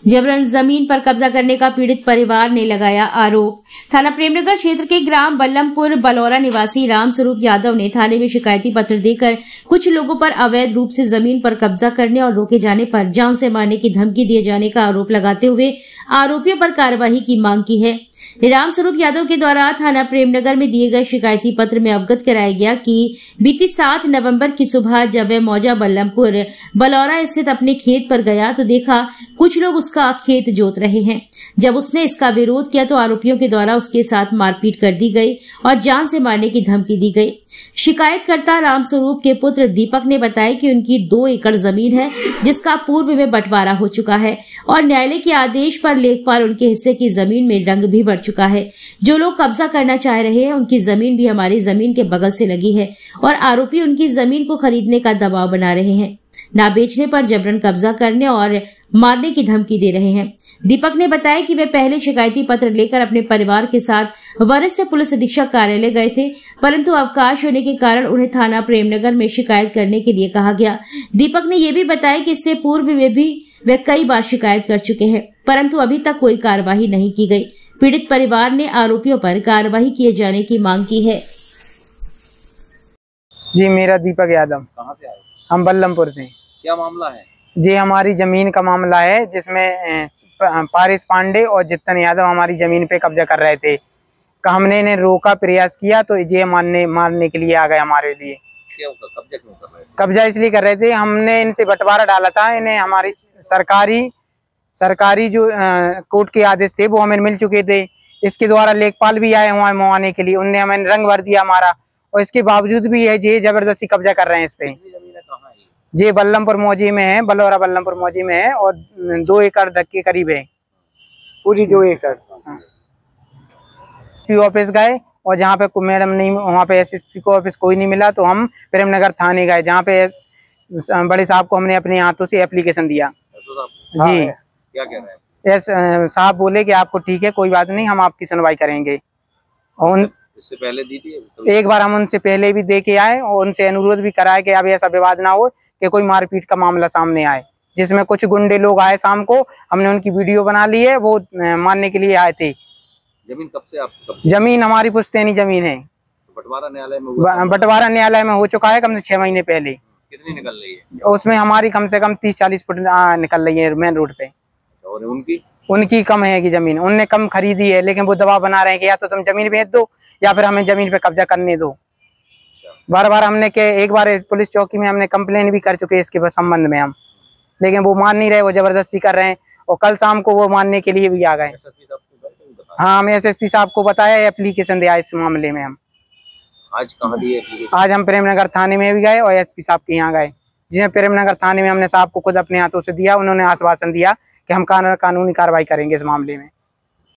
जबरन जमीन पर कब्जा करने का पीड़ित परिवार ने लगाया आरोप। थाना प्रेमनगर क्षेत्र के ग्राम बल्लमपुर बलौरा निवासी रामस्वरूप यादव ने थाने में शिकायती पत्र देकर कुछ लोगों पर अवैध रूप से जमीन पर कब्जा करने और रोके जाने पर जान से मारने की धमकी दिए जाने का आरोप लगाते हुए आरोपियों पर कार्रवाई की मांग की है। रामस्वरूप यादव के द्वारा थाना प्रेमनगर में दिए गए शिकायती पत्र में अवगत कराया गया कि बीती 7 नवंबर की सुबह जब वह मौजा बल्लमपुर बलौरा स्थित अपने खेत पर गया तो देखा कुछ लोग उसका खेत जोत रहे हैं। जब उसने इसका विरोध किया तो आरोपियों के द्वारा उसके साथ मारपीट कर दी गई और जान से मारने की धमकी दी गई। शिकायतकर्ता रामस्वरूप के पुत्र दीपक ने बताया कि उनकी 2 एकड़ जमीन है जिसका पूर्व में बंटवारा हो चुका है और न्यायालय के आदेश पर लेखपाल उनके हिस्से की जमीन में रंग भी भर चुका है। जो लोग कब्जा करना चाह रहे हैं उनकी जमीन भी हमारी जमीन के बगल से लगी है और आरोपी उनकी जमीन को खरीदने का दबाव बना रहे हैं। ना बेचने पर जबरन कब्जा करने और मारने की धमकी दे रहे हैं। दीपक ने बताया कि वे पहले शिकायती पत्र लेकर अपने परिवार के साथ वरिष्ठ पुलिस अधीक्षक कार्यालय गए थे, परंतु अवकाश होने के कारण उन्हें थाना प्रेमनगर में शिकायत करने के लिए कहा गया। दीपक ने यह भी बताया कि इससे पूर्व में भी वे कई बार शिकायत कर चुके हैं, परंतु अभी तक कोई कार्रवाई नहीं की गई। पीड़ित परिवार ने आरोपियों पर कार्रवाई किए जाने की मांग की है। जी, मेरा दीपक यादव। कहाँ से आए? हम बल्लमपुर से। क्या मामला है? जी, हमारी जमीन का मामला है जिसमें पारिस पांडे और जितन यादव हमारी जमीन पे कब्जा कर रहे थे। हमने इन्हें रोका, प्रयास किया तो ये मारने के लिए आ गए हमारे लिए। कब्जा क्यों कर रहे थे? कब्जा इसलिए कर रहे थे, हमने इनसे बंटवारा डाला था। इन्हें हमारी सरकारी जो कोर्ट के आदेश थे वो हमें मिल चुके थे। इसके द्वारा लेखपाल भी आए हुए मुआवने के लिए, उनने हमें रंग भर दिया हमारा, और इसके बावजूद भी ये जबरदस्ती कब्जा कर रहे हैं इस पे। जी, बल्लमपुर मौजी में है, बलौरा बल्लमपुर मौजी में है और 2 एकड़ के करीब है, पूरी 2 एकड़। ऑफिस गए और जहाँ पे मैडम नहीं, वहाँ पे एसएसपी को ऑफिस कोई नहीं मिला तो हम प्रेमनगर थाने गए, जहाँ पे बड़े साहब को हमने अपने हाथों से एप्लीकेशन दिया। जी, क्या कह रहे हैं? साहब बोले कि आपको ठीक है, कोई बात नहीं, हम आपकी सुनवाई करेंगे। और इससे पहले दी थी? एक बार हम उनसे पहले भी दे के आए और उनसे अनुरोध भी कराया कि अब ऐसा विवाद ना हो कि कोई मारपीट का मामला सामने आए, जिसमें कुछ गुंडे लोग आए शाम को। हमने उनकी वीडियो बना ली है, वो मारने के लिए आए थे। जमीन कब से जमीन हमारी पुश्तैनी जमीन है। बंटवारा न्यायालय में हो चुका है कम से 6 महीने पहले। कितनी निकल रही है? उसमें हमारी कम से कम 30-40 फुट निकल रही है मेन रोड पे। और उनकी कम है कि जमीन उनने कम खरीदी है, लेकिन वो दबाव बना रहे हैं कि या तो तुम जमीन बेच दो या फिर हमें जमीन पे कब्जा करने दो। बार बार हमने एक बार पुलिस चौकी में हमने कंप्लेन भी कर चुके हैं इसके संबंध में हम, लेकिन वो मान नहीं रहे, वो जबरदस्ती कर रहे हैं। और कल शाम को वो मानने के लिए भी आ गए। हाँ, हमें एसएसपी साहब को बताया, एप्लीकेशन दिया इस मामले में। हम आज कहाँ दिए? आज हम प्रेमनगर थाने में भी गए और एसपी साहब के यहाँ गए, जिन्हें प्रेमनगर थाने में हमने साहब को खुद अपने हाथों से दिया। उन्होंने आश्वासन दिया कि हम कानूनी कार्रवाई करेंगे इस मामले में।